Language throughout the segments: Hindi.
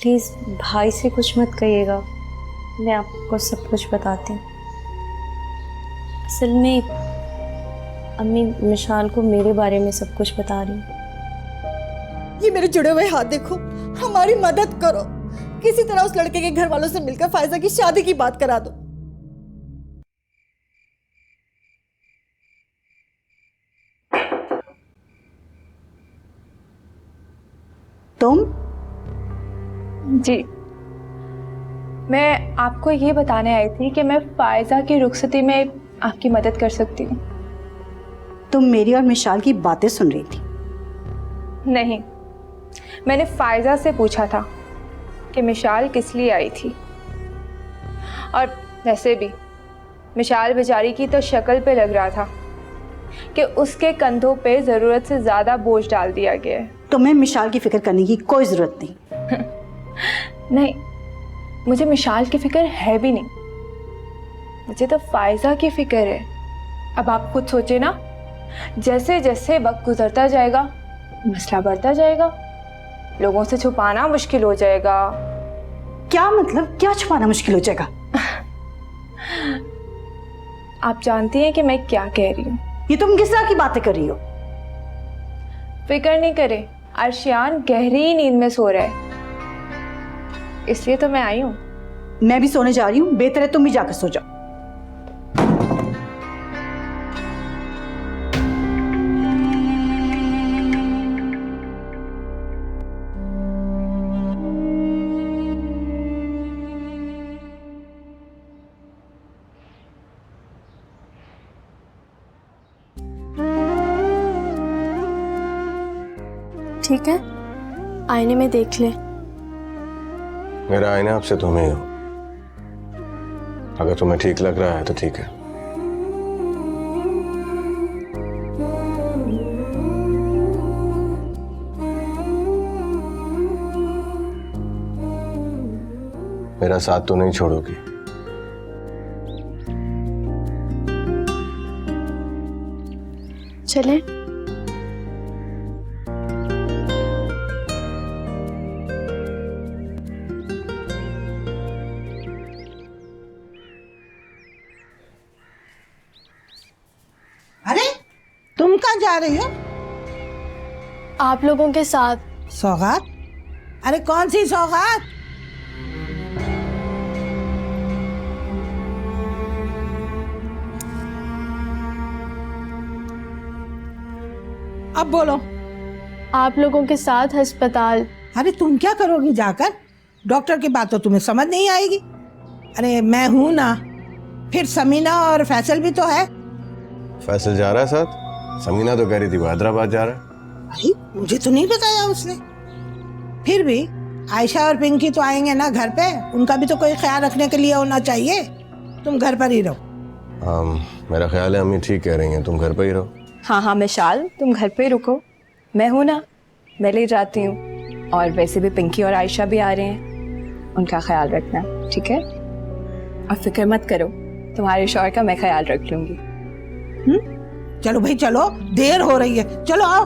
प्लीज़ भाई से कुछ मत कहिएगा, मैं आपको सब कुछ बताती हूँ। असल में अम्मी मिशाल को मेरे बारे में सब कुछ बता रही हूँ। ये मेरे जुड़े हुए हाथ देखो, हमारी मदद करो, किसी तरह उस लड़के के घर वालों से मिलकर फायजा की शादी की बात करा दो। तुम? जी, मैं आपको ये बताने आई थी कि मैं फायजा की रुखसती में आपकी मदद कर सकती हूँ। तुम मेरी और मिशाल की बातें सुन रही थी? नहीं, मैंने फायजा से पूछा था कि मिशाल किस लिए आई थी, और वैसे भी मिशाल बेचारी की तो शक्ल पे लग रहा था कि उसके कंधों पे ज़रूरत से ज़्यादा बोझ डाल दिया गया है। तुम्हें मिशाल की फिक्र करने की कोई जरूरत नहीं। नहीं, मुझे मिशाल की फिक्र है भी नहीं, मुझे तो फायजा की फिक्र है। अब आप खुद सोचे ना, जैसे जैसे वक्त गुजरता जाएगा मसला बढ़ता जाएगा, लोगों से छुपाना मुश्किल हो जाएगा। क्या मतलब? क्या छुपाना मुश्किल हो जाएगा? आप जानती हैं कि मैं क्या कह रही हूँ। ये तुम किस तरह की बातें कर रही हो? फिक्र नहीं करें, अर्शियान गहरी नींद में सो रहा है, इसलिए तो मैं आई हूँ। मैं भी सोने जा रही हूँ, बेहतर है तुम भी जाकर सो जाओ। ठीक है, आईने में देख ले। मेरा आईना आपसे तुम ही हो, अगर तुम्हें ठीक लग रहा है तो ठीक है। मेरा साथ तो नहीं छोड़ोगी? चले। अरे तुम कहाँ जा रही हो? आप लोगों के साथ। सौगात? अरे कौन सी सौगात? अब बोलो। आप लोगों के साथ अस्पताल। अरे तुम क्या करोगी जाकर? डॉक्टर की बात तो तुम्हें समझ नहीं आएगी। अरे मैं हूं ना, फिर समीना और फैसल भी तो है। फैसल जा रहा है साथ? समीना तो कह रही थी वो हैदराबाद जा रहा है। भाई मुझे तो नहीं बताया उसने। फिर भी आयशा और पिंकी तो आएंगे ना घर पे, उनका भी तो कोई ख्याल रखने के लिए होना चाहिए। तुम घर पर ही रहो। मेरा ख्याल है अम्मी ठीक कह रही हैं, तुम घर पर ही रहो। हाँ हाँ मिशाल, तुम घर पे ही रुको, मैं हूँ ना, मैं ले जाती हूँ। और वैसे भी पिंकी और आयशा भी आ रहे हैं, उनका ख्याल रखना, ठीक है? और फिक्र मत करो, तुम्हारे शौहर का मैं ख्याल रख लूंगी। चलो भाई चलो, देर हो रही है, चलो आओ।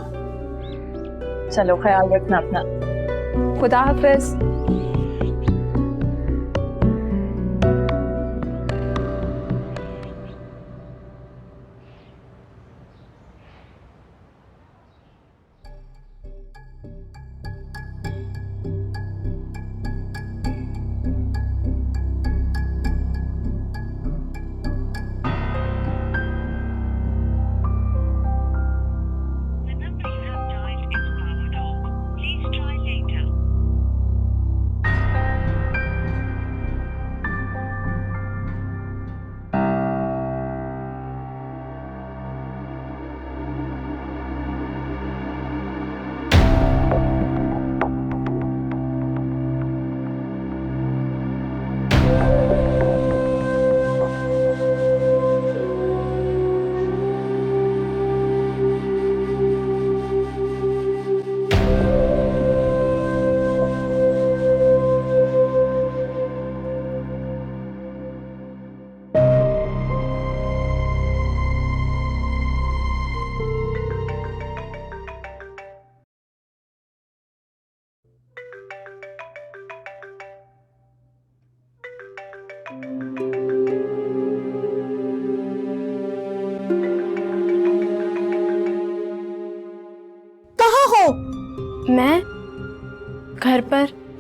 चलो, ख्याल रखना अपना। खुदा हाफिज।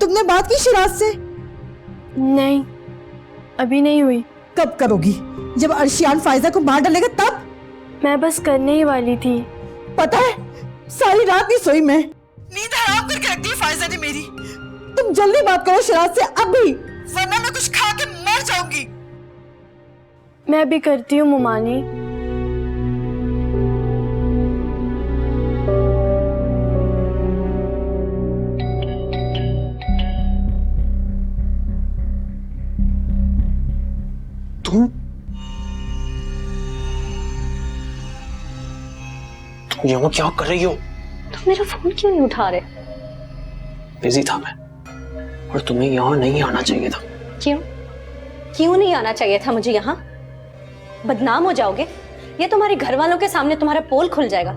तुमने बात की शिराज से? नहीं, अभी नहीं हुई। कब करोगी? जब अर्शियान फायजा को मार डालेगा तब? मैं बस करने ही वाली थी। पता है, सारी रात नहीं सोई मैं, नींद हराम करके रख दी फायजा ने मेरी। तुम जल्दी बात करो शिराज से अभी, वरना मैं कुछ खा के मर जाऊंगी। मैं भी करती हूँ मुमानी। तुम यहाँ क्या कर रही हो? तुम मेरा फोन क्यों नहीं उठा रहे? बिजी था मैं, और तुम्हें यहाँ नहीं आना चाहिए था। क्यों? क्यों नहीं आना चाहिए था मुझे यहाँ? बदनाम हो जाओगे, ये तुम्हारे घर वालों के सामने तुम्हारा पोल खुल जाएगा,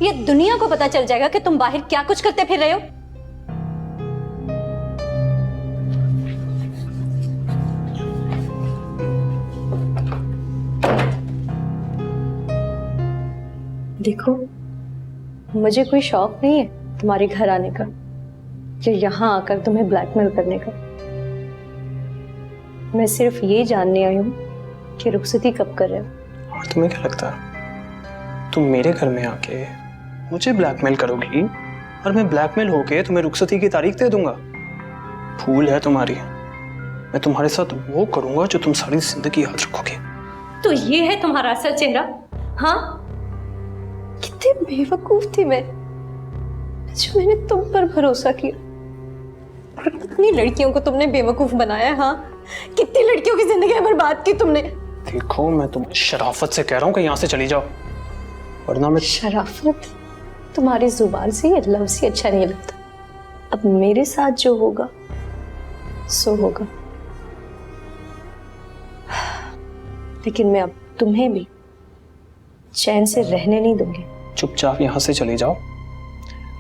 ये दुनिया को पता चल जाएगा कि तुम बाहर क्या कुछ करते फिर रहे हो। देखो, मुझे कोई शौक नहीं है तुम्हारे घर आने का या यहाँ आकर तुम्हें ब्लैकमेल करने का। मैं सिर्फ ये जानने आई हूँ कि रुखसती कब कर रहे हो। और तुम्हें क्या लगता है तुम मेरे घर में आके मुझे ब्लैकमेल करोगी और मैं ब्लैकमेल होके तुम्हें रुखसती की तारीख दे दूंगा? भूल है तुम्हारी, मैं तुम्हारे साथ वो करूंगा जो तुम सारी जिंदगी याद रखोगे। तो ये है तुम्हारा असल चेहरा? हाँ, कितनी बेवकूफ थी मैं जो मैंने तुम पर भरोसा किया। कितनी लड़कियों को तुमने बेवकूफ बनाया। हाँ, कितनी लड़कियों की जिंदगी बर्बाद की तुमने। देखो, मैं तुम शराफत से कह रहा हूँ कि यहाँ से चली जाओ, वरना मैं। शराफत? तुम्हारी जुबान से ये लफ्ज़ ही अच्छा नहीं लगता। अब मेरे साथ जो होगा सो होगा, लेकिन मैं अब तुम्हें भी चैन से रहने नहीं दूंगी। चुपचाप यहाँ से चली जाओ,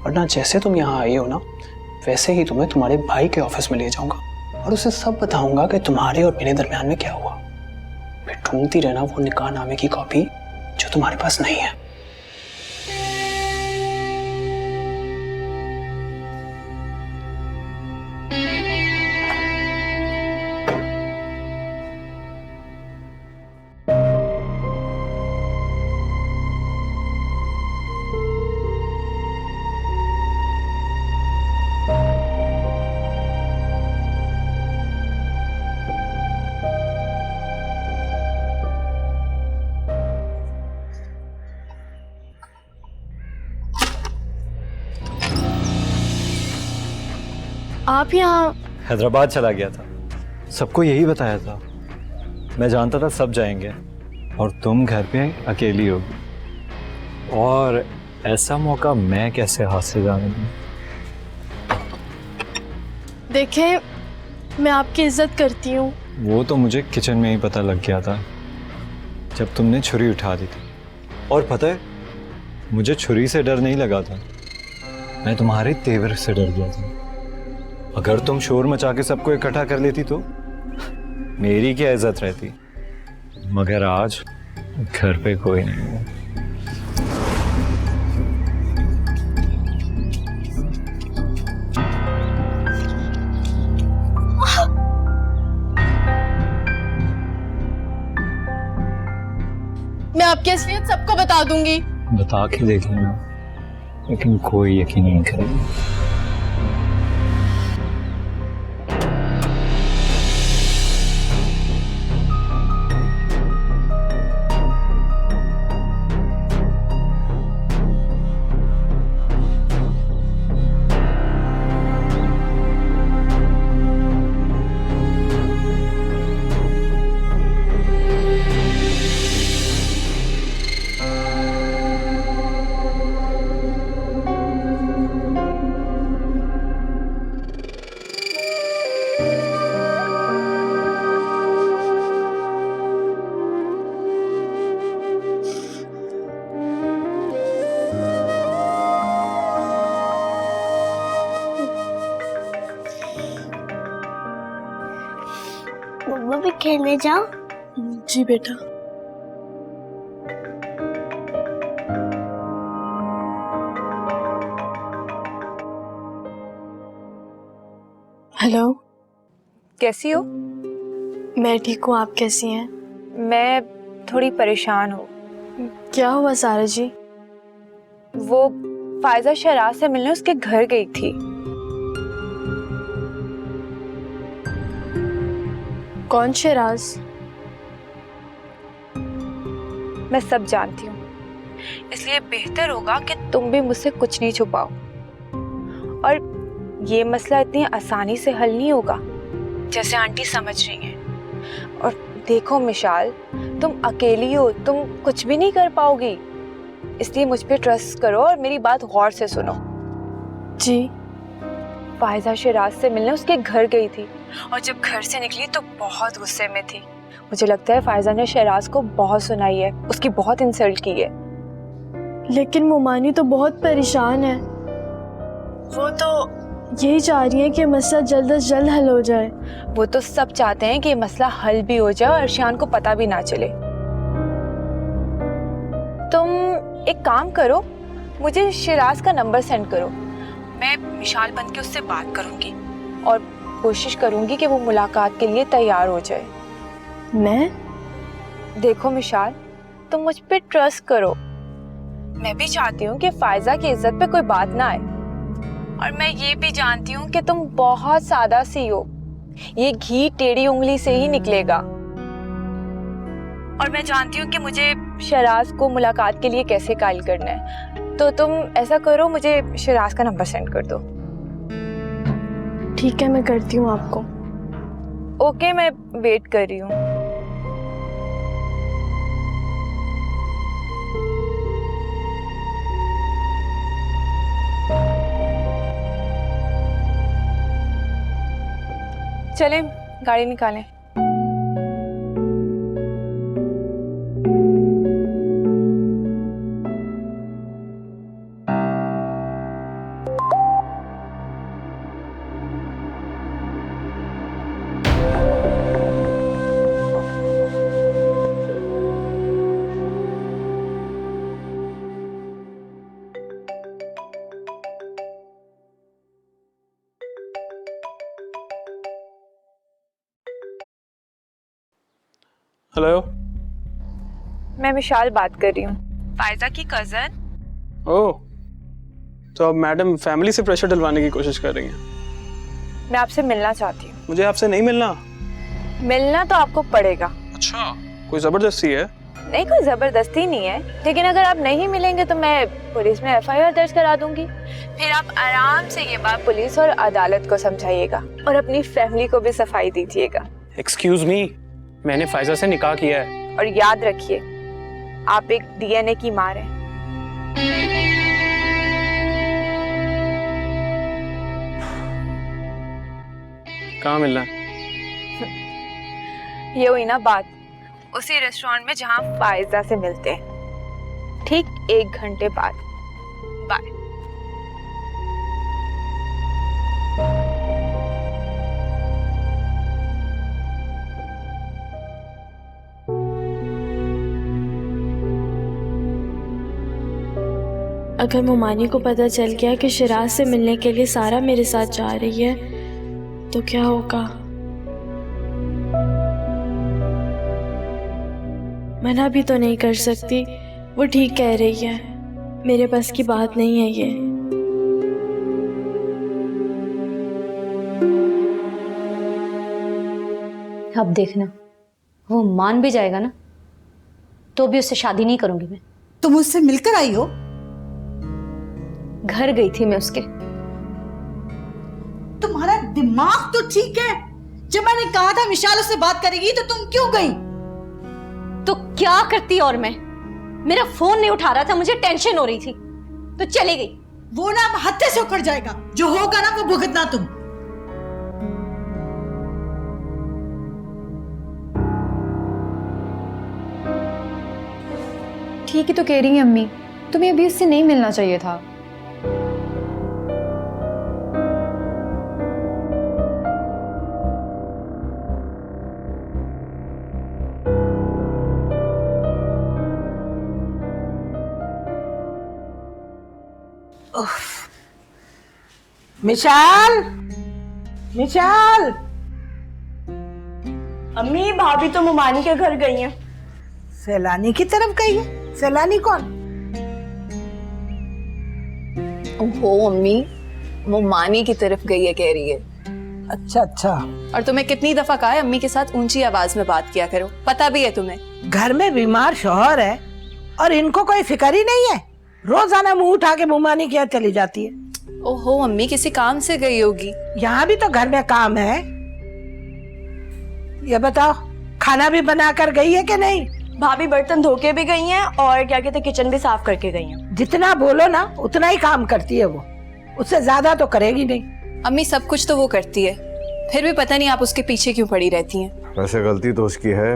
वरना जैसे तुम यहाँ आई हो ना, वैसे ही तुम्हें तुम्हारे भाई के ऑफिस में ले जाऊंगा और उसे सब बताऊंगा कि तुम्हारे और मेरे दरमियान में क्या हुआ। फिर ढूंढती रहना वो निकाह नामे की कॉपी जो तुम्हारे पास नहीं है। आप यहाँ? हैदराबाद चला गया था, सबको यही बताया था। मैं जानता था सब जाएंगे और तुम घर पे अकेली होगी, और ऐसा मौका मैं कैसे हाथ से जाने दूं? देखें, मैं आपकी इज्जत करती हूँ। वो तो मुझे किचन में ही पता लग गया था जब तुमने छुरी उठा दी थी। और पता है, मुझे छुरी से डर नहीं लगा था, मैं तुम्हारे तेवर से डर गया था। अगर तुम शोर मचा के सबको इकट्ठा कर लेती तो मेरी क्या इज्जत रहती, मगर आज घर पे कोई नहीं है। मैं आपकी असलियत सबको बता दूंगी। बता के देख लेना, लेकिन कोई यकीन नहीं करेगा। मम्मा भी खेलने जाओ। जी बेटा। हेलो, कैसी हो? मैं ठीक हूँ, आप कैसी हैं? मैं थोड़ी परेशान हूँ। क्या हुआ सारा जी? वो फायजा शराज से मिलने उसके घर गई थी। कौन शराज? मैं सब जानती हूँ, इसलिए बेहतर होगा कि तुम भी मुझसे कुछ नहीं छुपाओ। और ये मसला इतनी आसानी से हल नहीं होगा जैसे आंटी समझ रही हैं। और देखो मिशाल, तुम अकेली हो, तुम कुछ भी नहीं कर पाओगी, इसलिए मुझ पे ट्रस्ट करो और मेरी बात गौर से सुनो। जी। फायजा शराज से मिलने उसके घर गई थी और जब घर से निकली तो बहुत गुस्से में थी। मुझे लगता है फायजा ने शराज को बहुत सुनाई है, उसकी बहुत इंसल्ट की है। लेकिन मोमानी तो बहुत परेशान है, वो तो यही चाह रही है कि मसला जल्द से जल्द हल हो जाए। वो तो सब चाहते हैं कि ये मसला हल भी हो जाए और अर्शियान को पता भी ना चले। तुम एक काम करो, मुझे शिराज का नंबर सेंड करो, मैं मिशाल बन के उससे बात करूंगी और कोशिश करूंगी कि वो मुलाकात के लिए तैयार हो जाए। मैं? देखो मिशाल, तुम मुझ पे ट्रस्ट करो। मैं भी चाहती हूँ कि फायजा की इज्जत पे कोई बात ना आए, और मैं ये भी जानती हूँ कि तुम बहुत सादा सी हो, ये घी टेढ़ी उंगली से ही निकलेगा। और मैं जानती हूँ कि मुझे शराज को मुलाकात के लिए कैसे कायल करना है, तो तुम ऐसा करो, मुझे शराज का नंबर सेंड कर दो। ठीक है, मैं करती हूँ आपको। ओके, मैं वेट कर रही हूँ। चलें, गाड़ी निकालें। हेलो। मैं मिशाल बात कर रही हूँ, फायजा की कजन। ओह, तो अब मैडम फैमिली से प्रेशर डलवाने की कोशिश कर रही हैं। मैं आपसे मिलना चाहती हूँ। मुझे आपसे नहीं मिलना। मिलना तो आपको पड़ेगा। अच्छा, कोई जबरदस्ती है? नहीं, कोई जबरदस्ती नहीं है, लेकिन अगर आप नहीं मिलेंगे तो मैं पुलिस में FIR दर्ज करा दूंगी। फिर आप आराम से ये बात पुलिस और अदालत को समझाइएगा और अपनी फैमिली को भी सफाई दीजिएगा। एक्सक्यूज मी, मैंने फायजा से निकाह किया है। और याद रखिए, आप एक DNA की मार हैं। कहाँ मिलना है? ये हुई ना बात, उसी रेस्टोरेंट में जहाँ फायजा से मिलते हैं, ठीक 1 घंटे बाद। बाय। अगर मोमानी को पता चल गया कि शराज से मिलने के लिए सारा मेरे साथ जा रही है तो क्या होगा? मना भी तो नहीं कर सकती, वो ठीक कह रही है, मेरे बस की बात नहीं है ये। अब देखना, वो मान भी जाएगा ना तो भी उससे शादी नहीं करूंगी मैं। तुम उससे मिलकर आई हो? घर गई थी मैं उसके। तुम्हारा दिमाग तो ठीक है, जब मैंने कहा था मिशाल उससे बात करेगी तो तुम क्यों गई? तो क्या करती और मैं? मेरा फोन नहीं उठा रहा था, मुझे टेंशन हो रही थी तो चली गई। वो ना अब हत्थे से उखड़ जाएगा, जो होगा ना वो भुगतना तुम। ठीक ही तो कह रही हैं अम्मी, तुम्हें अभी उससे नहीं मिलना चाहिए था। मिशाल, मिशाल, अम्मी भाभी तो मुमानी के घर गई हैं। सैलानी की तरफ गई है? सैलानी कौन? ओहो अम्मी, वो मानी की तरफ गई है कह रही है। अच्छा अच्छा। और तुम्हें कितनी दफा कहा है अम्मी के साथ ऊंची आवाज में बात किया करो, पता भी है तुम्हें। घर में बीमार शौहर है और इनको कोई फिक्र ही नहीं है। रोजाना मुंह उठा के मुमानी के यहाँ चली जाती है। ओहो अम्मी किसी काम से गई होगी। यहाँ भी तो घर में काम है। ये बताओ, खाना भी बना कर गई है कि नहीं? भाभी बर्तन धो के भी गई हैं और क्या कहते किचन भी साफ करके गई हैं। जितना बोलो ना उतना ही काम करती है वो, उससे ज्यादा तो करेगी नहीं। अम्मी सब कुछ तो वो करती है, फिर भी पता नहीं आप उसके पीछे क्यों पड़ी रहती हैं। वैसे गलती तो उसकी है,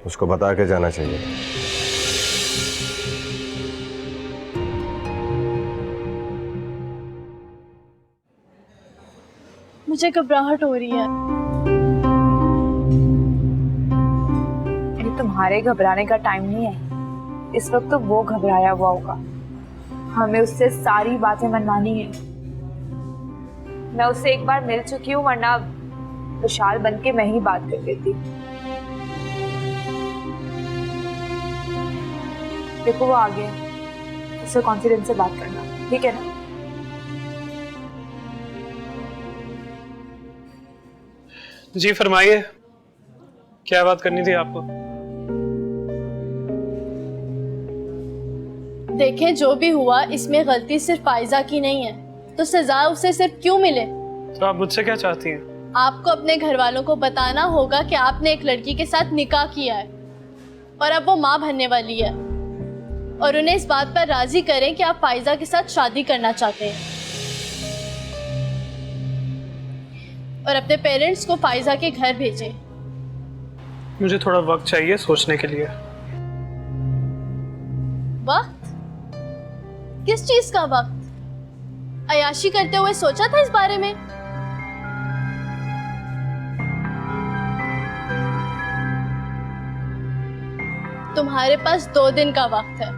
उसको बता के जाना चाहिए। मुझे घबराहट हो रही है। ये तुम्हारे घबराने का टाइम नहीं है, इस वक्त तो वो घबराया हुआ होगा। हमें उससे सारी बातें मनवानी है। मैं उससे एक बार मिल चुकी हूँ, वरना विशाल बन के मैं ही बात कर लेती। देखो वो आ गया, उससे कॉन्फिडेंस से बात करना, ठीक है ना? जी फरमाइए, क्या बात करनी थी आपको? देखें जो भी हुआ इसमें गलती सिर्फ फायजा की नहीं है, तो सजा उसे सिर्फ क्यों मिले? तो आप मुझसे क्या चाहती हैं? आपको अपने घर वालों को बताना होगा कि आपने एक लड़की के साथ निकाह किया है और अब वो माँ बनने वाली है, और उन्हें इस बात पर राजी करें कि आप फायजा के साथ शादी करना चाहते हैं, और अपने पेरेंट्स को फायजा के घर भेजें। मुझे थोड़ा वक्त चाहिए सोचने के लिए। वक्त? किस चीज का वक्त? अयाशी करते हुए सोचा था इस बारे में? तुम्हारे पास 2 दिन का वक्त है।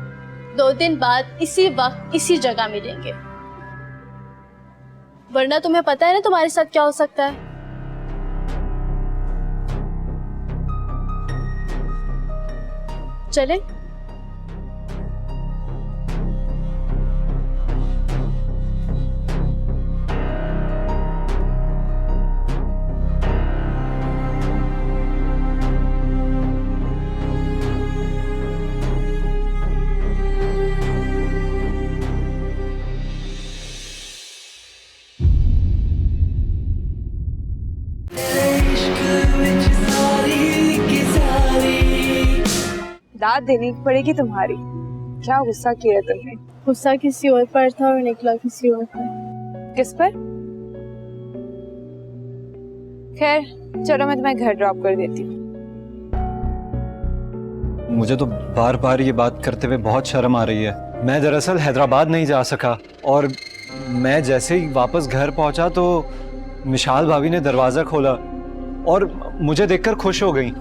2 दिन बाद इसी वक्त इसी जगह मिलेंगे, वरना तुम्हें पता है ना तुम्हारे साथ क्या हो सकता है। चले? दाद देनी पड़ेगी तुम्हारी। क्या गुस्सा किया है तुमने? गुस्सा किसी और पर था और निकला किसी और पर। किस पर? खैर चलो मैं तुम्हें घर ड्रॉप कर देती हूँ। मुझे तो बार बार ये बात करते हुए बहुत शर्म आ रही है। मैं दरअसल हैदराबाद नहीं जा सका, और मैं जैसे ही वापस घर पहुंचा तो मिशाल भाभी ने दरवाज़ा खोला और मुझे देखकर खुश हो गई।